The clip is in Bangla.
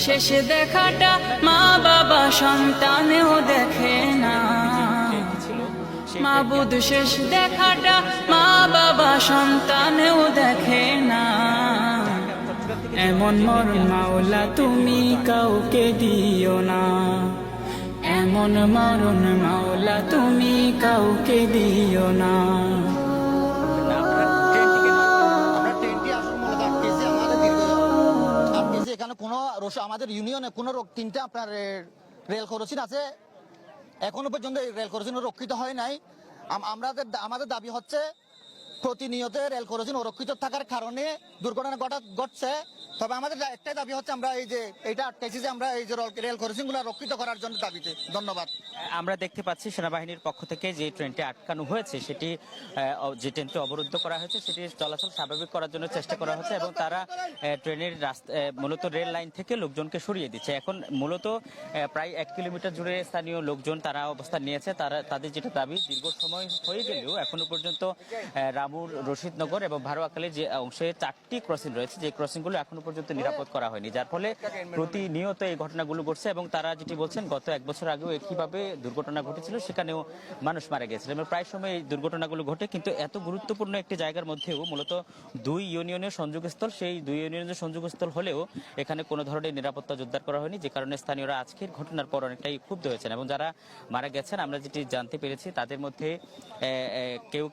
শেষে দেখাটা মা বাবা সন্তানেও দেখে না, মাবুদ শেষ দেখাটা মা বাবা সন্তানেও দেখে না। এমন মরণ মাওলা তুমি কাউকে দিও না, এমন মরণ মাওলা তুমি কাউকে দিও না। এখানে কোনো আমাদের ইউনিয়নে কোনো তিনটা আপনার রেল ক্রসিং আছে, এখনো পর্যন্ত রেল ক্রসিং রক্ষিত হয় নাই। আমাদের দাবি হচ্ছে প্রতিনিয়ত রেল ক্রসিং অরক্ষিত থাকার কারণে দুর্ঘটনা ঘটছে। তবে আমাদের একটাই দাবি হচ্ছে আমরা এই যে এটা আটকাইছি যে আমরা এই যে রেল ক্রসিং গুলো রক্ষিত করার জন্য দাবিতে। ধন্যবাদ। আমরা দেখতে পাচ্ছি সেনাবাহিনীর পক্ষ থেকে যে ট্রেনটি আটকানো হয়েছে সেটি যে ট্রেনটি অবরুদ্ধ করা হয়েছে সেটি চলাচল স্বাভাবিক করার জন্য চেষ্টা করা হচ্ছে এবং তারা ট্রেনের রাস্তা মূলত রেল লাইন থেকে লোকজনকে সরিয়ে দিচ্ছে। এখন মূলত প্রায় 1 কিলোমিটার জুড়ে স্থানীয় লোকজন তারা অবস্থান নিয়েছে। তাদের যেটা দাবি, দীর্ঘ সময় হয়ে গেলেও এখনো পর্যন্ত রামুর, রশিদনগর এবং ভারোয়াখালীর যে অংশে 4টি ক্রসিং রয়েছে, যে ক্রসিংগুলো এখনো পর্যন্ত নিরাপদ করা হয়নি, যার ফলে প্রতিনিয়ত এই ঘটনাগুলো ঘটছে। এবং তারা যেটি বলছেন, গত 1 বছর আগেও একইভাবে দুর্ঘটনা ঘটেছিল, সেখানেও মানুষ মারা গেছিল এবং প্রায় সময় এই দুর্ঘটনাগুলো ঘটে। কিন্তু এত গুরুত্বপূর্ণ একটি জায়গার মধ্যেও মূলত 2 ইউনিয়নের সংযোগস্থল, সেই 2 ইউনিয়নের সংযোগস্থল হলেও এখানে কোনো ধরনের নিরাপত্তা জোরদার করা হয়নি, যে কারণে স্থানীয়রা আজকের ঘটনার পর অনেকটাই ক্ষুব্ধ হয়েছেন। এবং যারা মারা গেছেন আমরা যেটি জানতে পেরেছি তাদের মধ্যে কেউ